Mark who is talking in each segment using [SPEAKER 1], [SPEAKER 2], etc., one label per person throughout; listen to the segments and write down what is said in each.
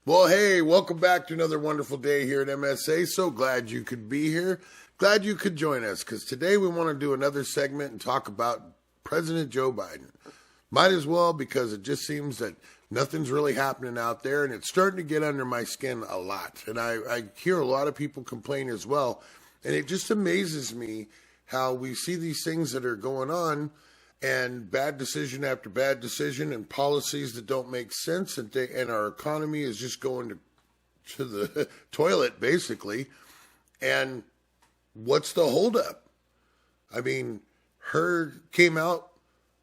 [SPEAKER 1] Well, hey, welcome back to another wonderful day here at MSA. So glad you could be here. Glad you could join us because today we want to do another segment and talk about President Joe Biden. Might as well because it just seems that nothing's really happening out there and it's starting to get under my skin a lot. And I hear a lot of people complain as well. And it just amazes me how we see these things that are going on and bad decision after bad decision and policies that don't make sense and our economy is just going to the toilet basically. And what's the holdup? I mean, Hurd came out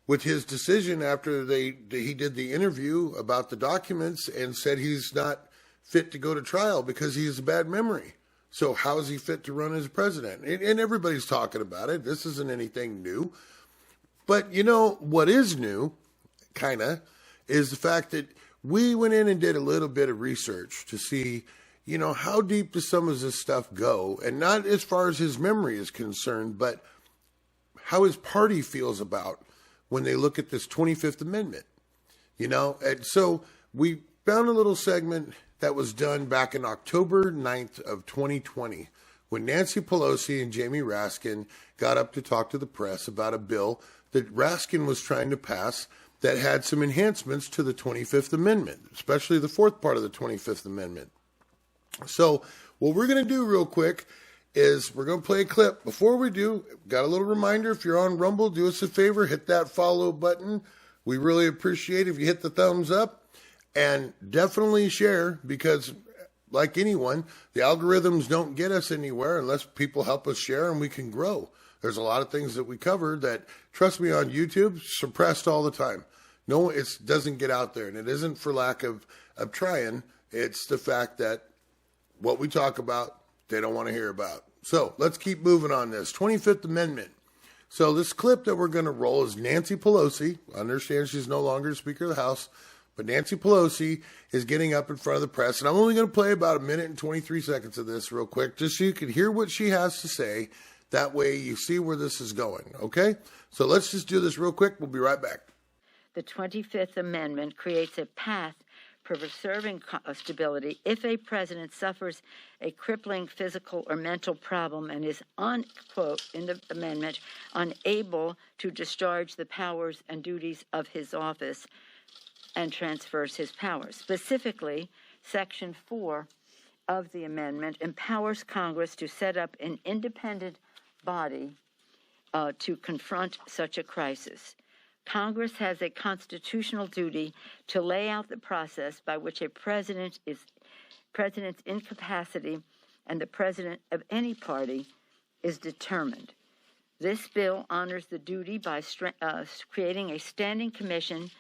[SPEAKER 1] with his decision after he did the interview about the documents and said he's not fit to go to trial because he has a bad memory. So how is he fit to run as president? And everybody's talking about it. This isn't anything new. But you know what is new, kind of, is the fact that we went in and did a little bit of research to see, you know, how deep does some of this stuff go? And not as far as his memory is concerned, but how his party feels about when they look at this 25th Amendment. You know, and so we found a little segment that was done back in October 9th of 2020 when Nancy Pelosi and Jamie Raskin got up to talk to the press about a bill that Raskin was trying to pass that had some enhancements to the 25th Amendment, especially the fourth part of the 25th Amendment. So what we're going to do real quick is we're going to play a clip. Before we do, got a little reminder, if you're on Rumble, do us a favor, hit that follow button. We really appreciate it if you hit the thumbs up and definitely share because like anyone, the algorithms don't get us anywhere unless people help us share and we can grow. There's a lot of things that we cover that, trust me, on YouTube, suppressed all the time. No, it doesn't get out there. And it isn't for lack of trying. It's the fact that what we talk about, they don't want to hear about. So let's keep moving on this. 25th Amendment. So this clip that we're going to roll is Nancy Pelosi. I understand she's no longer Speaker of the House. But Nancy Pelosi is getting up in front of the press. And I'm only going to play about 1 minute and 23 seconds of this real quick, just so you can hear what she has to say. That way you see where this is going, okay? So let's just do this real quick. We'll be right back.
[SPEAKER 2] The 25th Amendment creates a path for preserving stability if a president suffers a crippling physical or mental problem and is, quote, in the amendment, unable to discharge the powers and duties of his office and transfers his powers. Specifically, Section 4 of the amendment empowers Congress to set up an independent body to confront such a crisis. Congress has a constitutional duty to lay out the process by which a president's incapacity and the president of any party is determined. This bill honors the duty by creating a standing commission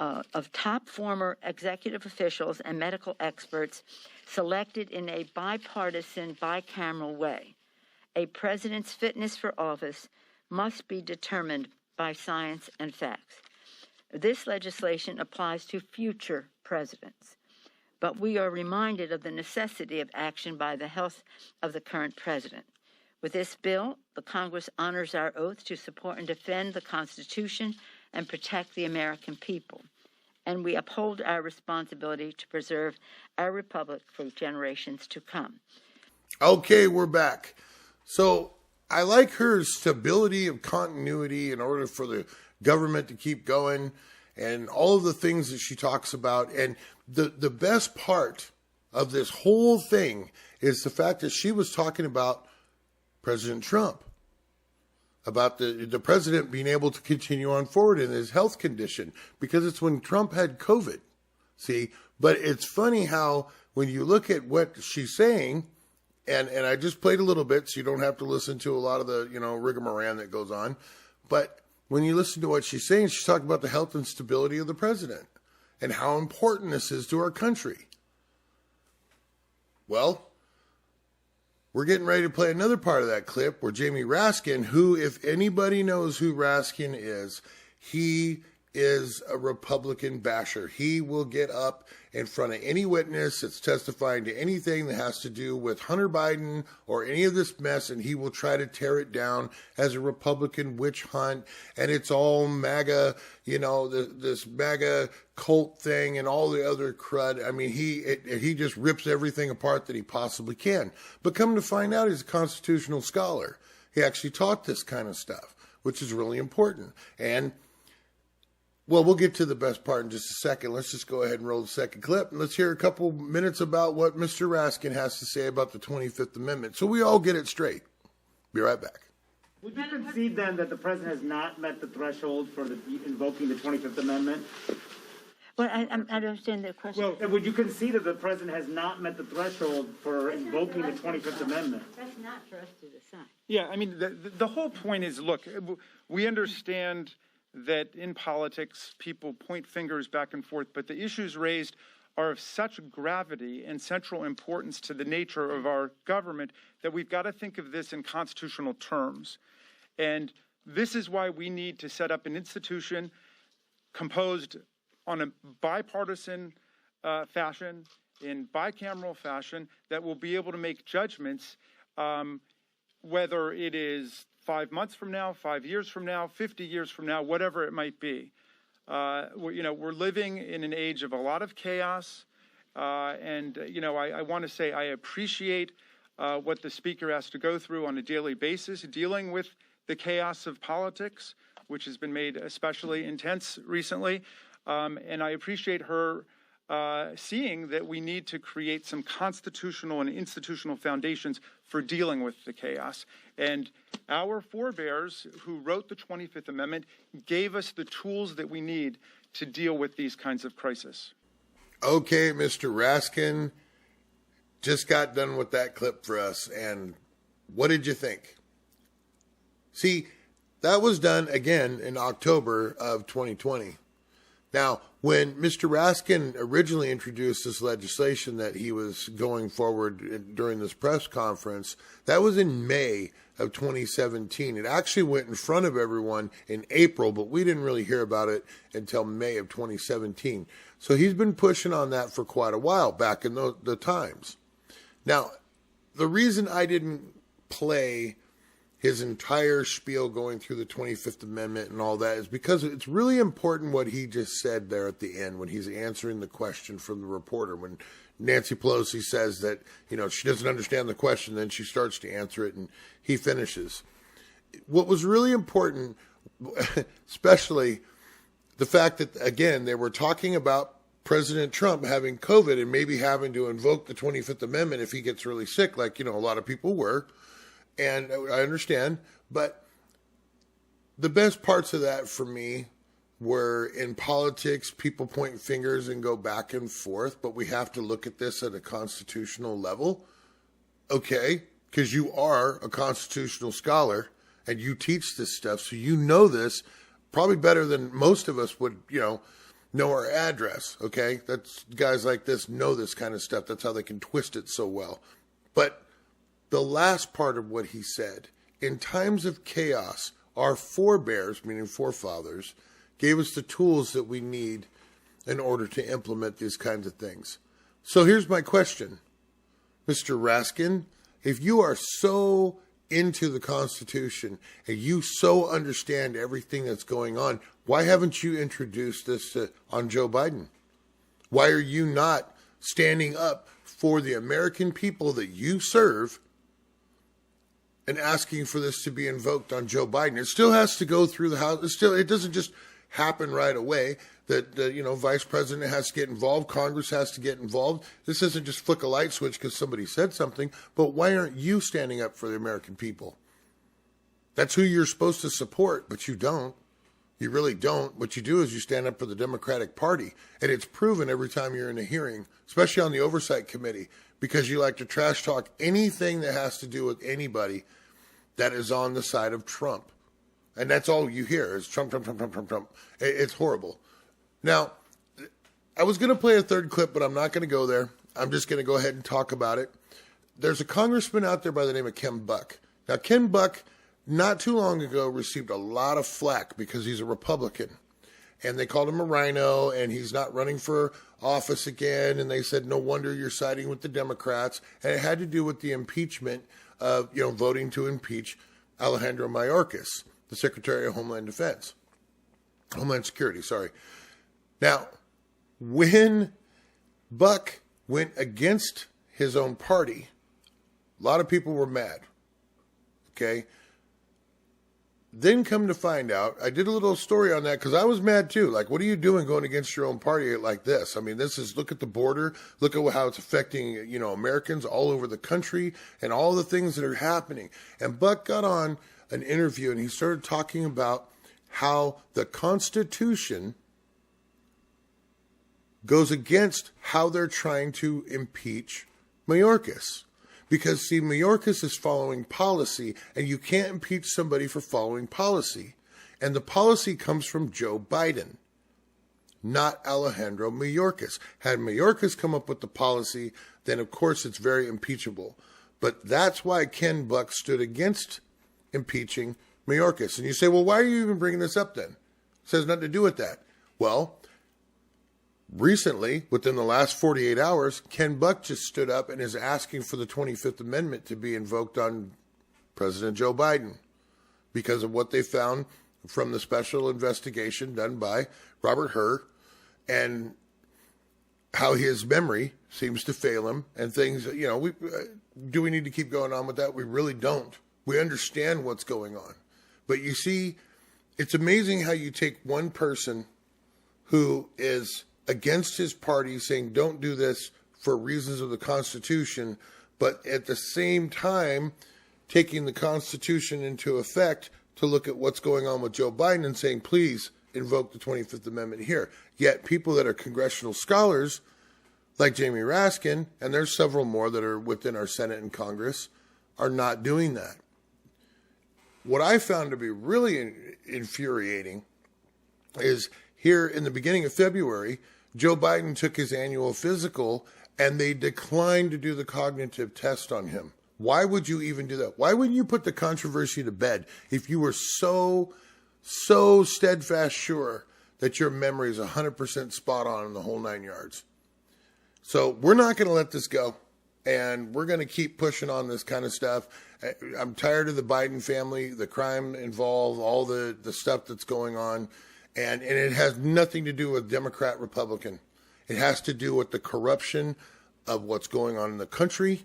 [SPEAKER 2] of top former executive officials and medical experts selected in a bipartisan, bicameral way. A president's fitness for office must be determined by science and facts. This legislation applies to future presidents, but we are reminded of the necessity of action by the health of the current president. With this bill, the Congress honors our oath to support and defend the Constitution and protect the American people, and we uphold our responsibility to preserve our republic for generations to come.
[SPEAKER 1] Okay, we're back. So I like her stability of continuity in order for the government to keep going and all of the things that she talks about. And the best part of this whole thing is the fact that she was talking about President Trump, about the president being able to continue on forward in his health condition because it's when Trump had COVID. See, but it's funny how when you look at what she's saying, and I just played a little bit, so you don't have to listen to a lot of the, rigmarole that goes on. But when you listen to what she's saying, she's talking about the health and stability of the president and how important this is to our country. Well, we're getting ready to play another part of that clip where Jamie Raskin, who, if anybody knows who Raskin is, he is a Republican basher. He will get up in front of any witness that's testifying to anything that has to do with Hunter Biden or any of this mess, and he will try to tear it down as a Republican witch hunt, and it's all MAGA, this MAGA cult thing and all the other crud. I mean, he just rips everything apart that he possibly can. But come to find out, he's a constitutional scholar. He actually taught this kind of stuff, which is really important. And well, we'll get to the best part in just a second. Let's just go ahead and roll the second clip, and let's hear a couple minutes about what Mr. Raskin has to say about the 25th Amendment, so we all get it straight. Be right back.
[SPEAKER 3] Would you concede then that the president has not met the threshold for invoking the 25th Amendment?
[SPEAKER 2] Well, I don't understand the question.
[SPEAKER 3] Well, would you concede that the president has not met the threshold for invoking the 25th Amendment?
[SPEAKER 2] That's not for us to decide.
[SPEAKER 4] Yeah, I mean, the whole point is, look, we understand that in politics, people point fingers back and forth, but the issues raised are of such gravity and central importance to the nature of our government that we've got to think of this in constitutional terms. And this is why we need to set up an institution composed on a bipartisan fashion, in bicameral fashion, that will be able to make judgments, whether it is 5 months from now, 5 years from now, 50 years from now, whatever it might be. We're living in an age of a lot of chaos. I want to say I appreciate what the speaker has to go through on a daily basis, dealing with the chaos of politics, which has been made especially intense recently. And I appreciate her seeing that we need to create some constitutional and institutional foundations for dealing with the chaos. And our forebears who wrote the 25th Amendment gave us the tools that we need to deal with these kinds of crises.
[SPEAKER 1] Okay, Mr. Raskin just got done with that clip for us. And what did you think? See, that was done again in October of 2020. Now, when Mr. Raskin originally introduced this legislation that he was going forward during this press conference, that was in May of 2017. It actually went in front of everyone in April, but we didn't really hear about it until May of 2017. So he's been pushing on that for quite a while back in the times. Now, the reason I didn't play his entire spiel going through the 25th Amendment and all that is because it's really important what he just said there at the end when he's answering the question from the reporter. When Nancy Pelosi says that, she doesn't understand the question, then she starts to answer it and he finishes. What was really important, especially the fact that, again, they were talking about President Trump having COVID and maybe having to invoke the 25th Amendment if he gets really sick, like, a lot of people were. And I understand, but the best parts of that for me were in politics, people point fingers and go back and forth, but we have to look at this at a constitutional level. Okay, because you are a constitutional scholar and you teach this stuff, so you know this probably better than most of us would, know our address, okay? That's guys like this know this kind of stuff. That's how they can twist it so well. But the last part of what he said, in times of chaos, our forebears, meaning forefathers, gave us the tools that we need in order to implement these kinds of things. So here's my question. Mr. Raskin, if you are so into the Constitution and you so understand everything that's going on, why haven't you introduced this on Joe Biden? Why are you not standing up for the American people that you serve and asking for this to be invoked on Joe Biden? It still has to go through the House. It doesn't just happen right away. That Vice President has to get involved, Congress has to get involved. This isn't just flick a light switch because somebody said something. But why aren't you standing up for the American people? That's who you're supposed to support, but you don't. You really don't. What you do is you stand up for the Democratic Party, and it's proven every time you're in a hearing, especially on the Oversight Committee, because you like to trash talk anything that has to do with anybody that is on the side of Trump. And that's all you hear is Trump, Trump, Trump, Trump, Trump, Trump. It's horrible. Now, I was going to play a third clip, but I'm not going to go there. I'm just going to go ahead and talk about it. There's a congressman out there by the name of Ken Buck. Now, Ken Buck, not too long ago, received a lot of flack because he's a Republican. and they called him a rhino, and he's not running for office again. And they said, no wonder you're siding with the Democrats. And it had to do with the impeachment of, voting to impeach Alejandro Mayorkas, the Secretary of Homeland Security, sorry. Now, when Buck went against his own party, a lot of people were mad. Okay? Then come to find out, I did a little story on that because I was mad too. Like, what are you doing going against your own party like this? I mean, look at the border. Look at how it's affecting, Americans all over the country and all the things that are happening. And Buck got on an interview and he started talking about how the Constitution goes against how they're trying to impeach Mayorkas. Because, see, Mayorkas is following policy, and you can't impeach somebody for following policy. And the policy comes from Joe Biden, not Alejandro Mayorkas. Had Mayorkas come up with the policy, then, of course, it's very impeachable. But that's why Ken Buck stood against impeaching Mayorkas. And you say, well, why are you even bringing this up then? It has nothing to do with that. Well, recently, within the last 48 hours, Ken Buck just stood up and is asking for the 25th Amendment to be invoked on President Joe Biden because of what they found from the special investigation done by Robert Hur and how his memory seems to fail him and things, do we need to keep going on with that? We really don't. We understand what's going on. But you see, it's amazing how you take one person who is against his party saying don't do this for reasons of the Constitution, but at the same time taking the Constitution into effect to look at what's going on with Joe Biden and saying, please invoke the 25th Amendment here. Yet people that are congressional scholars like Jamie Raskin, and there's several more that are within our Senate and Congress, are not doing that. What I found to be really infuriating is here in the beginning of February, Joe Biden took his annual physical and they declined to do the cognitive test on him. Why would you even do that? Why wouldn't you put the controversy to bed if you were so steadfast sure that your memory is 100% spot on in the whole 9 yards? So we're not going to let this go, and we're going to keep pushing on this kind of stuff. I'm tired of the Biden family, the crime involved, all the stuff that's going on. And it has nothing to do with Democrat, Republican. It has to do with the corruption of what's going on in the country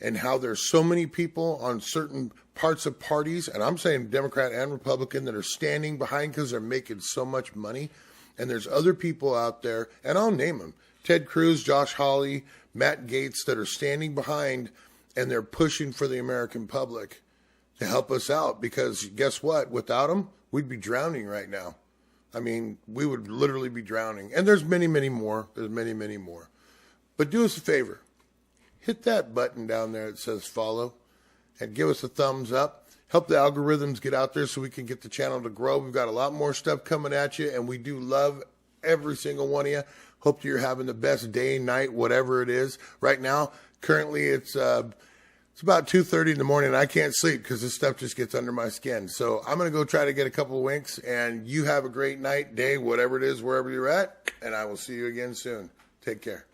[SPEAKER 1] and how there's so many people on certain parts of parties, and I'm saying Democrat and Republican, that are standing behind because they're making so much money. And there's other people out there, and I'll name them, Ted Cruz, Josh Hawley, Matt Gaetz, that are standing behind and they're pushing for the American public to help us out. Because guess what? Without them, we'd be drowning right now. I mean, we would literally be drowning. And there's many, many more. There's many, many more. But do us a favor. Hit that button down there that says follow and give us a thumbs up. Help the algorithms get out there so we can get the channel to grow. We've got a lot more stuff coming at you, and we do love every single one of you. Hope you're having the best day, night, whatever it is. Right now, currently, it's about 2:30 in the morning. I can't sleep because this stuff just gets under my skin. So I'm going to go try to get a couple of winks, and you have a great night, day, whatever it is, wherever you're at, and I will see you again soon. Take care.